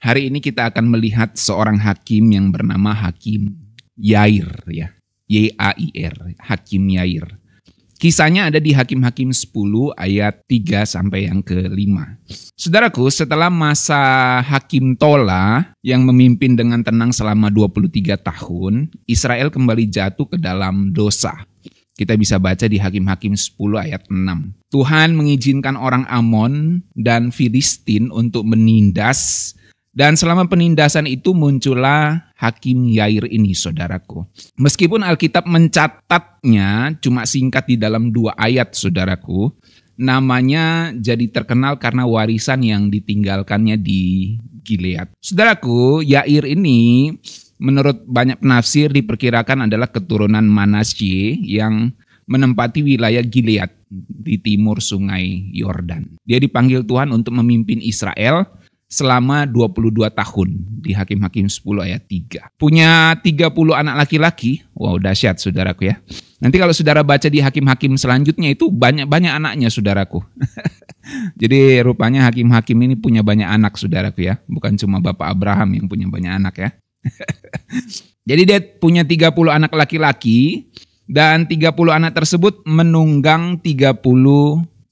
Hari ini kita akan melihat seorang hakim yang bernama Hakim Yair, ya. Y-A-I-R, Hakim Yair. Kisahnya ada di Hakim-Hakim 10 ayat 3 sampai yang ke-5. Saudaraku, setelah masa Hakim Tola yang memimpin dengan tenang selama 23 tahun, Israel kembali jatuh ke dalam dosa. Kita bisa baca di Hakim-Hakim 10 ayat 6. Tuhan mengizinkan orang Amon dan Filistin untuk menindas. Dan selama penindasan itu muncullah Hakim Yair ini, saudaraku. Meskipun Alkitab mencatatnya cuma singkat di dalam 2 ayat, saudaraku, namanya jadi terkenal karena warisan yang ditinggalkannya di Gilead. Saudaraku, Yair ini menurut banyak penafsir diperkirakan adalah keturunan Manasye yang menempati wilayah Gilead di timur sungai Yordan. Dia dipanggil Tuhan untuk memimpin Israel selama 22 tahun di Hakim-Hakim 10 ayat 3. Punya 30 anak laki-laki. Wow, dahsyat saudaraku ya. Nanti kalau saudara baca di Hakim-Hakim selanjutnya itu banyak-banyak anaknya saudaraku. Jadi rupanya Hakim-Hakim ini punya banyak anak saudaraku ya. Bukan cuma Bapak Abraham yang punya banyak anak ya. Jadi dia punya 30 anak laki-laki dan 30 anak tersebut menunggang 30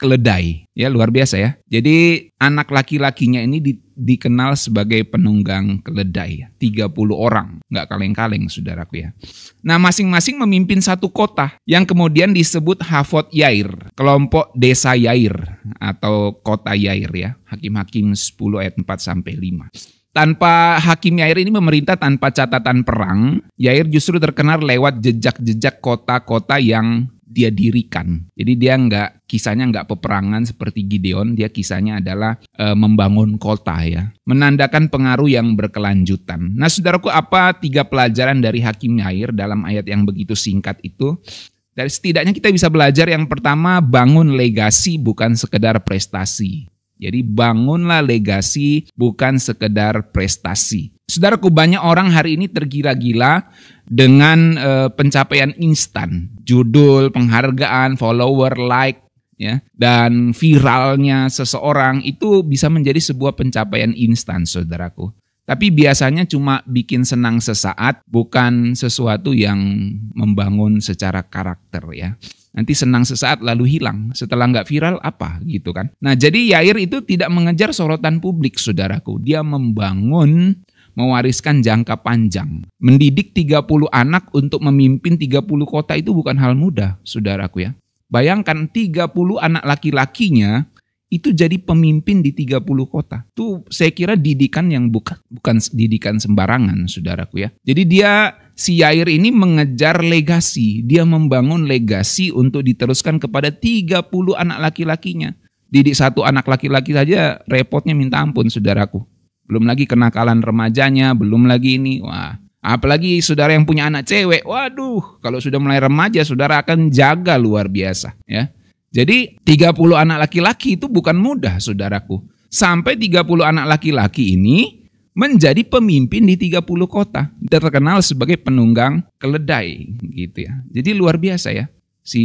keledai. Ya, luar biasa ya. Jadi anak laki-lakinya ini dikenal sebagai penunggang keledai. 30 orang, nggak kaleng-kaleng saudaraku ya. Nah, masing-masing memimpin satu kota yang kemudian disebut Havot Yair, kelompok desa Yair atau kota Yair ya. Hakim-Hakim 10 ayat 4 sampai 5. Tanpa Hakim Yair ini memerintah tanpa catatan perang, Yair justru terkenal lewat jejak-jejak kota-kota yang dia dirikan. Jadi dia kisahnya nggak peperangan seperti Gideon, dia kisahnya adalah membangun kota ya. Menandakan pengaruh yang berkelanjutan. Nah saudaraku, apa 3 pelajaran dari Hakim Yair dalam ayat yang begitu singkat itu? Dari setidaknya kita bisa belajar yang pertama, bangun legasi bukan sekedar prestasi. Jadi bangunlah legasi bukan sekedar prestasi. Saudaraku, banyak orang hari ini tergila-gila dengan pencapaian instan. Judul, penghargaan, follower, like, ya, dan viralnya seseorang itu bisa menjadi sebuah pencapaian instan, saudaraku. Tapi biasanya cuma bikin senang sesaat, bukan sesuatu yang membangun secara karakter ya. Nanti senang sesaat lalu hilang, setelah nggak viral apa gitu kan. Nah jadi Yair itu tidak mengejar sorotan publik saudaraku. Dia mewariskan jangka panjang. Mendidik 30 anak untuk memimpin 30 kota itu bukan hal mudah saudaraku ya. Bayangkan 30 anak laki-lakinya itu jadi pemimpin di 30 kota. Itu saya kira didikan yang bukan didikan sembarangan saudaraku ya. Jadi si Yair ini mengejar legasi. Dia membangun legasi untuk diteruskan kepada 30 anak laki-lakinya. Didik satu anak laki-laki saja repotnya minta ampun saudaraku. Belum lagi kenakalan remajanya, belum lagi ini. Wah, apalagi saudara yang punya anak cewek. Waduh, kalau sudah mulai remaja saudara akan jaga luar biasa ya. Jadi 30 anak laki-laki itu bukan mudah saudaraku. Sampai 30 anak laki-laki ini menjadi pemimpin di 30 kota. Terkenal sebagai penunggang keledai gitu ya. Jadi luar biasa ya si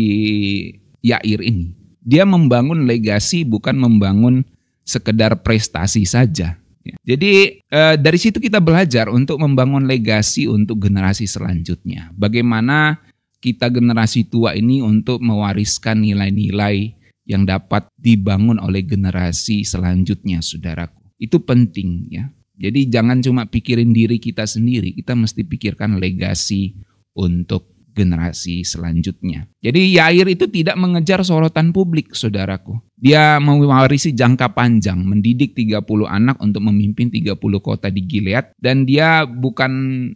Yair ini. Dia membangun legasi bukan membangun sekedar prestasi saja. Jadi dari situ kita belajar untuk membangun legasi untuk generasi selanjutnya. Bagaimana kita generasi tua ini untuk mewariskan nilai-nilai yang dapat dibangun oleh generasi selanjutnya, saudaraku. Itu penting ya. Jadi jangan cuma pikirin diri kita sendiri, kita mesti pikirkan legasi untuk generasi selanjutnya. Jadi Yair itu tidak mengejar sorotan publik, saudaraku. Dia mewarisi jangka panjang, mendidik 30 anak untuk memimpin 30 kota di Gilead. Dan dia bukan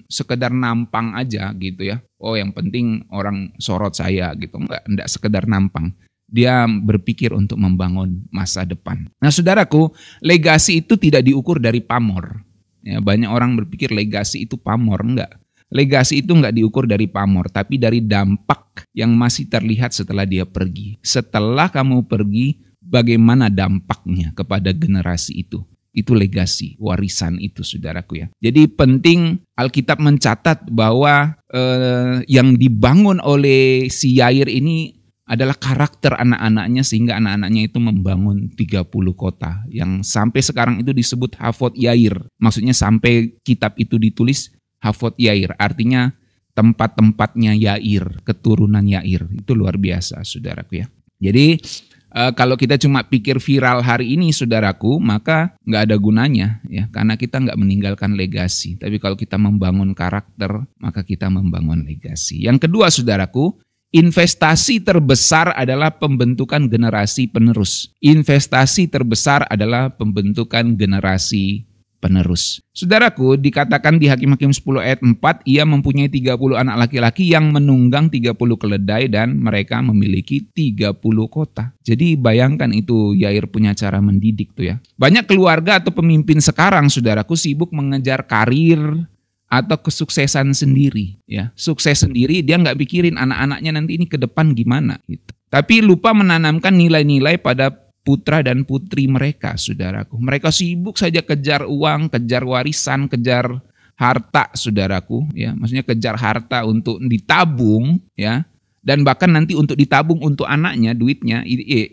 sekedar nampang aja gitu ya. Oh yang penting orang sorot saya gitu. Enggak sekedar nampang. Dia berpikir untuk membangun masa depan. Nah saudaraku, legasi itu tidak diukur dari pamor. Ya, banyak orang berpikir legasi itu pamor, enggak. Legasi itu enggak diukur dari pamor, tapi dari dampak yang masih terlihat setelah dia pergi. Setelah kamu pergi, bagaimana dampaknya kepada generasi itu? Itu legasi, warisan itu saudaraku ya. Jadi penting Alkitab mencatat bahwa yang dibangun oleh si Yair ini adalah karakter anak-anaknya sehingga anak-anaknya itu membangun 30 kota yang sampai sekarang itu disebut Havot Yair. Maksudnya sampai kitab itu ditulis Havot Yair, artinya tempat-tempatnya Yair, keturunan Yair. Itu luar biasa, saudaraku ya. Jadi kalau kita cuma pikir viral hari ini, saudaraku, maka nggak ada gunanya ya, karena kita nggak meninggalkan legasi. Tapi kalau kita membangun karakter, maka kita membangun legasi. Yang kedua, saudaraku, investasi terbesar adalah pembentukan generasi penerus. Investasi terbesar adalah pembentukan generasi penerus. Saudaraku, dikatakan di Hakim-Hakim 10 ayat 4, ia mempunyai 30 anak laki-laki yang menunggang 30 keledai dan mereka memiliki 30 kota. Jadi bayangkan itu Yair punya cara mendidik tuh ya. Banyak keluarga atau pemimpin sekarang, saudaraku, sibuk mengejar karir atau kesuksesan sendiri ya. Sukses sendiri, dia nggak pikirin anak-anaknya nanti ini ke depan gimana gitu. Tapi lupa menanamkan nilai-nilai pada putra dan putri mereka, saudaraku. Mereka sibuk saja kejar uang, kejar warisan, kejar harta, saudaraku ya. Maksudnya kejar harta untuk ditabung ya. Dan bahkan nanti untuk ditabung untuk anaknya, duitnya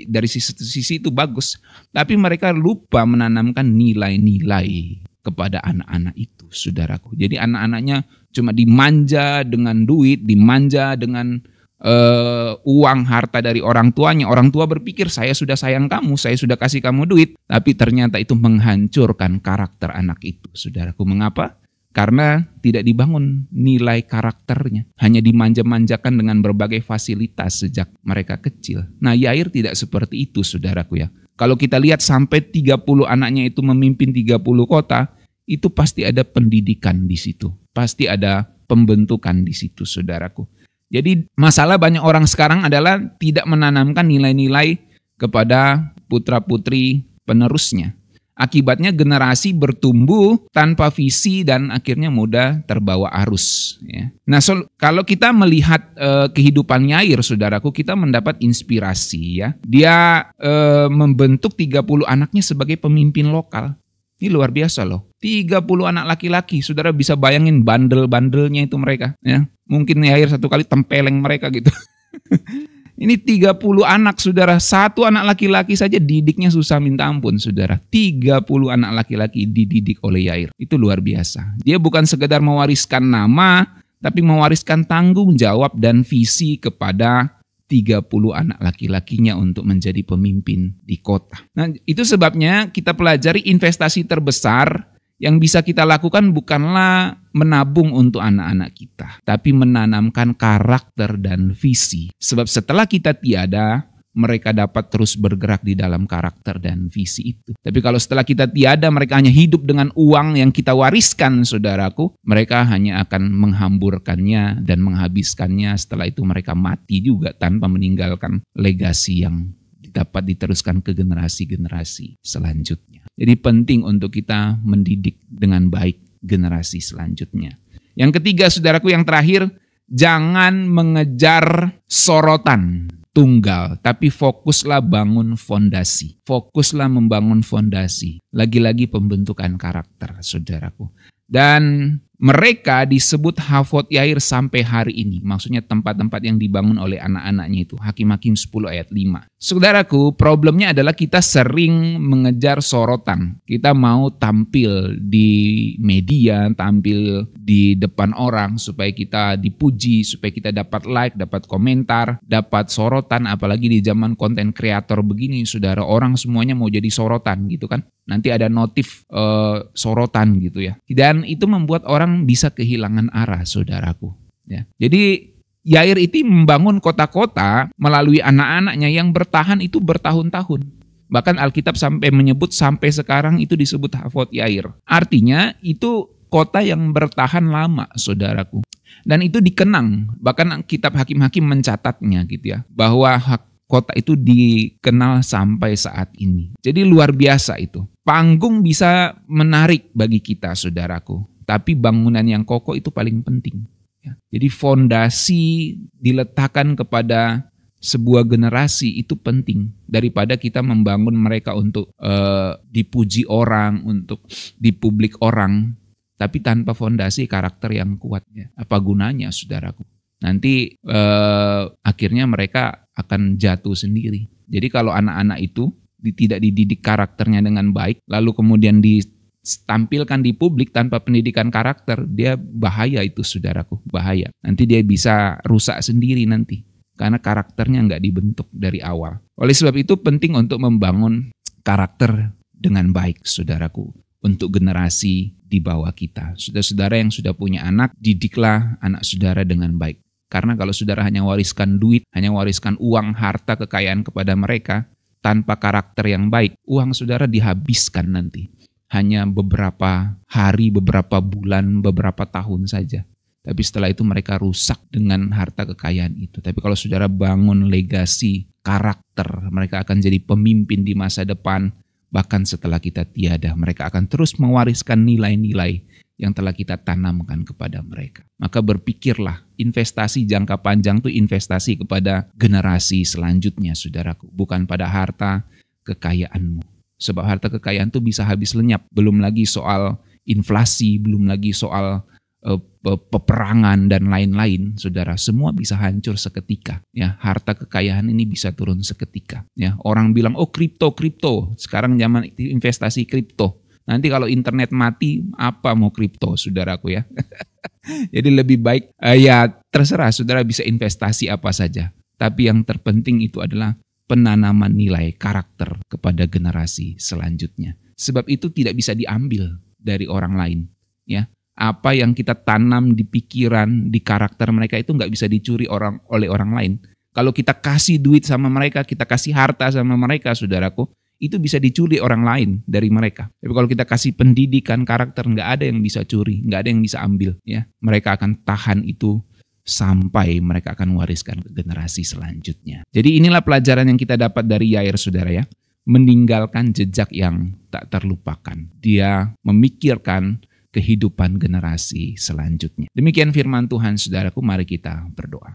dari sisi itu bagus. Tapi mereka lupa menanamkan nilai-nilai kepada anak-anak itu, saudaraku. Jadi anak-anaknya cuma dimanja dengan duit, dimanja dengan uang, harta dari orang tuanya. Orang tua berpikir saya sudah sayang kamu, saya sudah kasih kamu duit. Tapi ternyata itu menghancurkan karakter anak itu, saudaraku. Mengapa? Karena tidak dibangun nilai karakternya. Hanya dimanja-manjakan dengan berbagai fasilitas sejak mereka kecil. Nah, Yair tidak seperti itu, saudaraku ya. Kalau kita lihat sampai 30 anaknya itu memimpin 30 kota, itu pasti ada pendidikan di situ. Pasti ada pembentukan di situ, saudaraku. Jadi masalah banyak orang sekarang adalah tidak menanamkan nilai-nilai kepada putra-putri penerusnya. Akibatnya generasi bertumbuh tanpa visi dan akhirnya mudah terbawa arus. Ya. Nah, kalau kita melihat kehidupan Yair, saudaraku, kita mendapat inspirasi ya. Dia membentuk 30 anaknya sebagai pemimpin lokal. Ini luar biasa loh. 30 anak laki-laki, saudara bisa bayangin bandel-bandelnya itu mereka. Ya. Mungkin Yair satu kali tempeleng mereka gitu. Ini 30 anak, saudara. Satu anak laki-laki saja didiknya susah minta ampun, saudara. 30 anak laki-laki dididik oleh Yair. Itu luar biasa. Dia bukan sekedar mewariskan nama, tapi mewariskan tanggung jawab dan visi kepada 30 anak laki-lakinya untuk menjadi pemimpin di kota. Nah, itu sebabnya kita pelajari investasi terbesar yang bisa kita lakukan bukanlah menabung untuk anak-anak kita, tapi menanamkan karakter dan visi. Sebab setelah kita tiada, mereka dapat terus bergerak di dalam karakter dan visi itu. Tapi kalau setelah kita tiada, mereka hanya hidup dengan uang yang kita wariskan, saudaraku, mereka hanya akan menghamburkannya dan menghabiskannya. Setelah itu mereka mati juga tanpa meninggalkan legasi yang dapat diteruskan ke generasi-generasi selanjutnya. Jadi penting untuk kita mendidik dengan baik generasi selanjutnya. Yang ketiga, saudaraku, yang terakhir, jangan mengejar sorotan tunggal, tapi fokuslah bangun fondasi. Fokuslah membangun fondasi. Lagi-lagi pembentukan karakter, saudaraku. Dan mereka disebut Havot Yair sampai hari ini. Maksudnya tempat-tempat yang dibangun oleh anak-anaknya itu. Hakim-Hakim 10 ayat 5. Saudaraku, problemnya adalah kita sering mengejar sorotan. Kita mau tampil di media, tampil di depan orang supaya kita dipuji, supaya kita dapat like, dapat komentar, dapat sorotan. Apalagi di zaman konten kreator begini, saudara, orang semuanya mau jadi sorotan gitu kan. Nanti ada notif sorotan gitu ya. Dan itu membuat orang bisa kehilangan arah, saudaraku. Ya. Jadi Yair itu membangun kota-kota melalui anak-anaknya yang bertahan itu bertahun-tahun. Bahkan Alkitab sampai menyebut sampai sekarang itu disebut Havot Yair. Artinya itu kota yang bertahan lama, saudaraku. Dan itu dikenang. Bahkan kitab Hakim-Hakim mencatatnya gitu ya. Bahwa kota itu dikenal sampai saat ini. Jadi luar biasa itu. Panggung bisa menarik bagi kita, saudaraku. Tapi bangunan yang kokoh itu paling penting. Ya. Jadi fondasi diletakkan kepada sebuah generasi itu penting. Daripada kita membangun mereka untuk dipuji orang, untuk di publik orang. Tapi tanpa fondasi karakter yang kuat. Ya. Apa gunanya, saudaraku? Nanti akhirnya mereka akan jatuh sendiri. Jadi kalau anak-anak itu tidak dididik karakternya dengan baik, lalu kemudian ditampilkan di publik tanpa pendidikan karakter, dia bahaya itu saudaraku, bahaya. Nanti dia bisa rusak sendiri nanti, karena karakternya nggak dibentuk dari awal. Oleh sebab itu penting untuk membangun karakter dengan baik saudaraku, untuk generasi di bawah kita. Saudara-saudara yang sudah punya anak, didiklah anak saudara dengan baik. Karena kalau saudara hanya wariskan duit, hanya wariskan uang, harta, kekayaan kepada mereka, tanpa karakter yang baik, uang saudara dihabiskan nanti. Hanya beberapa hari, beberapa bulan, beberapa tahun saja. Tapi setelah itu mereka rusak dengan harta kekayaan itu. Tapi kalau saudara bangun legasi, karakter, mereka akan jadi pemimpin di masa depan. Bahkan setelah kita tiada, mereka akan terus mewariskan nilai-nilai yang telah kita tanamkan kepada mereka. Maka berpikirlah, investasi jangka panjang itu investasi kepada generasi selanjutnya, saudaraku. Bukan pada harta kekayaanmu. Sebab harta kekayaan itu bisa habis lenyap. Belum lagi soal inflasi, belum lagi soal peperangan dan lain-lain, saudara. Semua bisa hancur seketika. Ya, harta kekayaan ini bisa turun seketika. Ya, orang bilang, oh kripto. Sekarang zaman investasi kripto. Nanti kalau internet mati, apa mau kripto, saudaraku ya. Jadi lebih baik, ya terserah saudara bisa investasi apa saja. Tapi yang terpenting itu adalah penanaman nilai karakter kepada generasi selanjutnya. Sebab itu tidak bisa diambil dari orang lain. Ya, apa yang kita tanam di pikiran, di karakter mereka itu nggak bisa dicuri oleh orang lain. Kalau kita kasih duit sama mereka, kita kasih harta sama mereka, saudaraku, itu bisa dicuri orang lain dari mereka. Tapi kalau kita kasih pendidikan karakter, nggak ada yang bisa curi, nggak ada yang bisa ambil. Ya, mereka akan tahan itu sampai mereka akan wariskan ke generasi selanjutnya. Jadi inilah pelajaran yang kita dapat dari Yair, saudara ya. Meninggalkan jejak yang tak terlupakan. Dia memikirkan kehidupan generasi selanjutnya. Demikian firman Tuhan, saudaraku. Mari kita berdoa.